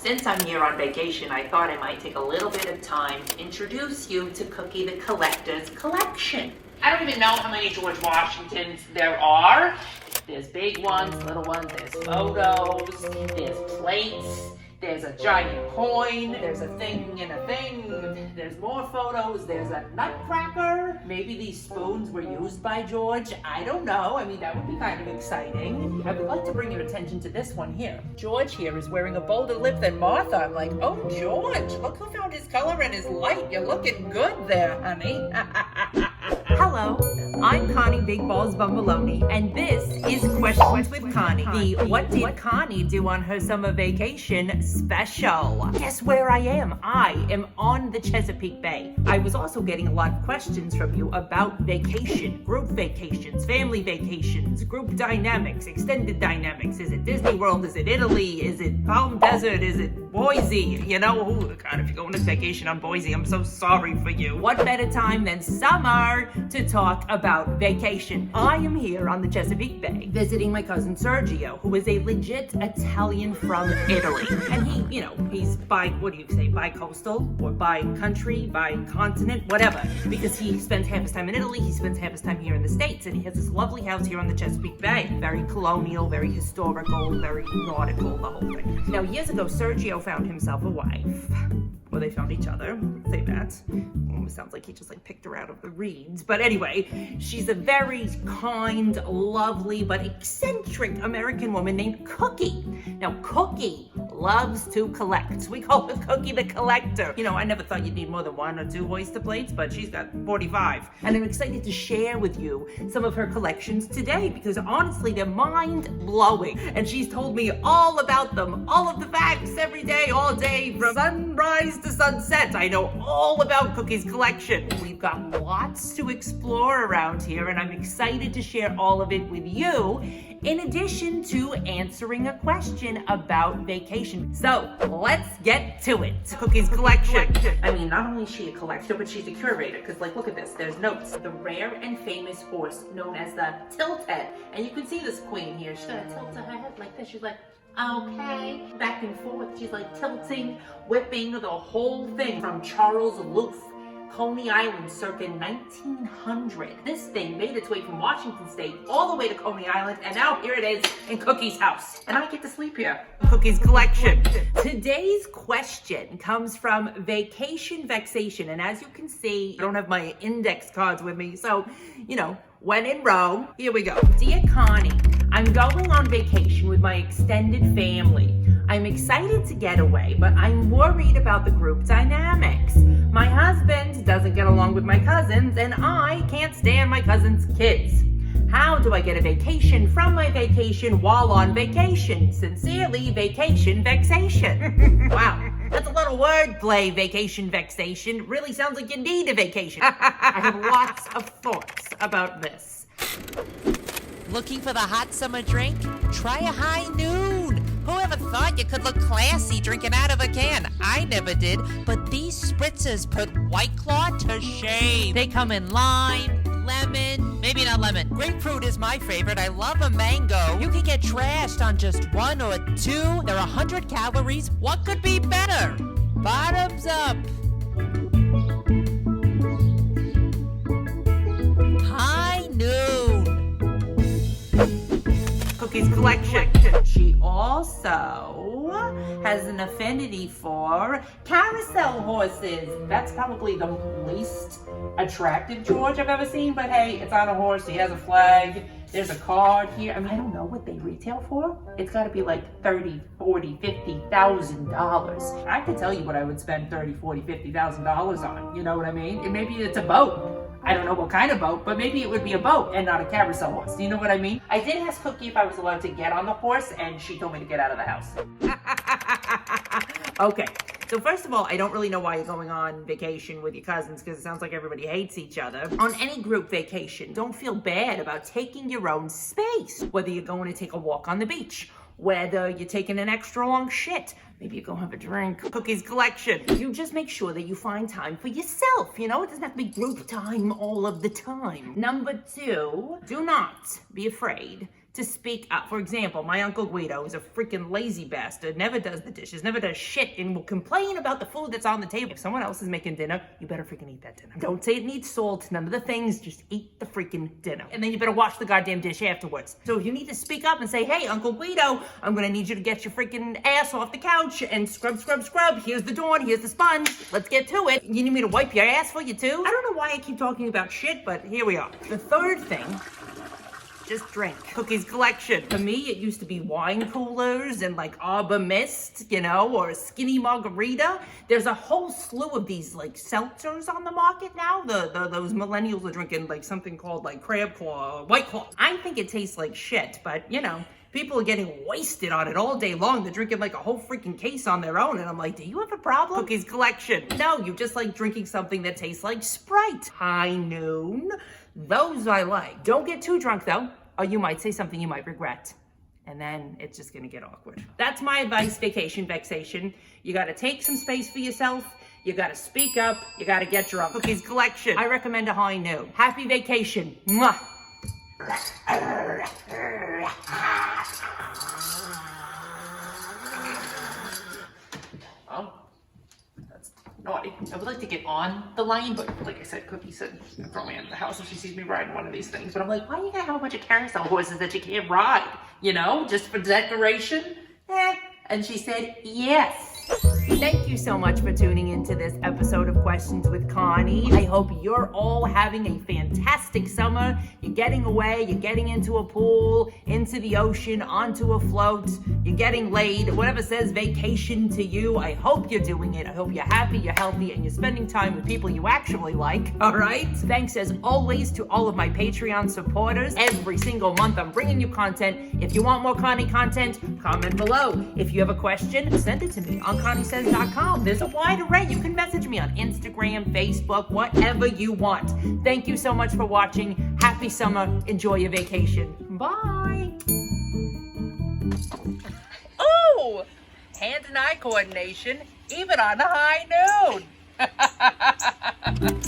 Since I'm here on vacation, I thought I might take a little bit of time to introduce you to Cookie the Collector's collection. I don't even know how many George Washingtons there are. There's big ones, little ones, there's photos, there's plates, there's a giant coin, there's a thing and a thing, there's more photos, there's a nutcracker. Maybe these spoons were used by George. I don't know. I mean, that would be kind of exciting. I would like to bring your attention to this one here. George here is wearing a bolder lip than Martha. I'm like, oh, George, look who found his color and his light. You're looking good there, honey. Hello, I'm Connie Big Ballz Bumbaloni, and this is Questions with Connie, the What Did Connie Do on Her Summer Vacation special. Guess where I am? I am on the Chesapeake Bay. I was also getting a lot of questions from you about vacation, group vacations, family vacations, group dynamics, extended dynamics. Is it Disney World? Is it Italy? Is it Palm Desert? Is it Boise? You know, ooh, God, if you're going on vacation on Boise, I'm so sorry for you. What better time than summer to talk about vacation? I am here on the Chesapeake Bay visiting my cousin Sergio, who is a legit Italian from Italy. And he, you know, he's bi-coastal or bi-country, bi-continent, whatever. Because he spends half his time in Italy, he spends half his time here in the States, and he has this lovely house here on the Chesapeake Bay. Very colonial, very historical, very nautical, the whole thing. Now, years ago, Sergio found himself a wife. Or they found each other, say that. Almost sounds like he just picked her out of the reeds. But anyway, she's a very kind, lovely, but eccentric American woman named Cookie. Now, Cookie loves to collect. We call her Cookie the Collector. You know, I never thought you'd need more than 1 or 2 oyster plates, but she's got 45. And I'm excited to share with you some of her collections today because honestly, they're mind-blowing. And she's told me all about them, all of the facts every day, all day, from sunrise to sunset. I know all about Cookie's collection. We've got lots to explore around here, and I'm excited to share all of it with you, in addition to answering a question about vacation. So let's get to it. Cookie's collection. I mean, not only is she a collector, but she's a curator, because look at this, there's notes. The rare and famous horse known as the tilt head. And you can see this queen here. She's got a tilt to her head like this. She's like, okay, back and forth. She's tilting, whipping the whole thing from Charles Loof, Coney Island, circa 1900. This thing made its way from Washington State all the way to Coney Island, and now here it is in Cookie's house. And I get to sleep here. Cookie's collection. Today's question comes from Vacation Vexation, and as you can see, I don't have my index cards with me, so, you know, when in Rome, here we go. Dear Connie, I'm going on vacation with my extended family. I'm excited to get away, but I'm worried about the group dynamics. My husband doesn't get along with my cousins, and I can't stand my cousins' kids. How do I get a vacation from my vacation while on vacation? Sincerely, Vacation Vexation. Wow. That's a little wordplay, Vacation Vexation. Really sounds like you need a vacation. I have lots of thoughts about this. Looking for the hot summer drink? Try a High Noon. Whoever thought you could look classy drinking out of a can? I never did, but these spritzers put White Claw to shame. They come in lime, lemon, maybe not lemon. Grapefruit is my favorite. I love a mango. You can get trashed on just 1 or 2. They're 100 calories. What could be better? Bottoms up. High Noon. Cookie's collection. She also has an affinity for carousel horses. That's probably the least attractive George I've ever seen, but hey, it's on a horse, he has a flag, there's a card here. I mean, I don't know what they retail for. It's gotta be like $30,000, $40,000, $50,000. I could tell you what I would spend $30,000, $40,000, $50,000 on, you know what I mean? And maybe it's a boat. I don't know what kind of boat, but maybe it would be a boat and not a carousel horse. Do you know what I mean? I did ask Cookie if I was allowed to get on the horse, and she told me to get out of the house. Okay, so first of all, I don't really know why you're going on vacation with your cousins, because it sounds like everybody hates each other. On any group vacation, don't feel bad about taking your own space. Whether you're going to take a walk on the beach, whether you're taking an extra long shit, maybe you go have a drink. Cookie's collection. You just make sure that you find time for yourself. You know, it doesn't have to be group time all of the time. Number 2, do not be afraid to speak up. For example, my Uncle Guido is a freaking lazy bastard, never does the dishes, never does shit, and will complain about the food that's on the table. If someone else is making dinner, you better freaking eat that dinner. Don't say it needs salt, none of the things, just eat the freaking dinner. And then you better wash the goddamn dish afterwards. So if you need to speak up and say, hey, Uncle Guido, I'm gonna need you to get your freaking ass off the couch and scrub, scrub, scrub. Here's the door, here's the sponge. Let's get to it. You need me to wipe your ass for you too? I don't know why I keep talking about shit, but here we are. The third thing, just drink. Cookie's collection. For me, it used to be wine coolers and like Arbor Mist, you know, or a skinny margarita. There's a whole slew of these like seltzers on the market now. Those millennials are drinking like something called like Crab Claw, White Claw. I think it tastes like shit, but you know, people are getting wasted on it all day long. They're drinking like a whole freaking case on their own. And I'm like, do you have a problem? Cookie's collection. No, you just like drinking something that tastes like Sprite. High Noon. Those I like. Don't get too drunk though, or you might say something you might regret. And then it's just gonna get awkward. That's my advice, vacation, vexation. You gotta take some space for yourself. You gotta speak up. You gotta get drunk. Cookie's collection. I recommend a High Noon. Happy vacation. Mwah. Oh, that's naughty. I would like to get on the line, but like I said, Cookie said she's gonna throw me out of the house if she sees me riding one of these things. But I'm like, why are you gonna have a bunch of carousel horses that you can't ride? You know, just for decoration? And she said, yes. Thank you so much for tuning into this episode of Questions with Connie. I hope you're all having a fantastic summer. You're getting away, you're getting into a pool, into the ocean, onto a float, you're getting laid, whatever says vacation to you. I hope you're doing it. I hope you're happy, you're healthy, and you're spending time with people you actually like, all right? Thanks as always to all of my Patreon supporters. Every single month I'm bringing you content. If you want more Connie content, comment below. If you have a question, send it to me on ConnieSays.com. There's a wide array. You can message me on Instagram, Facebook, whatever you want. Thank you so much for watching. Happy summer. Enjoy your vacation. Bye. Oh, hand and eye coordination, even on a high noon.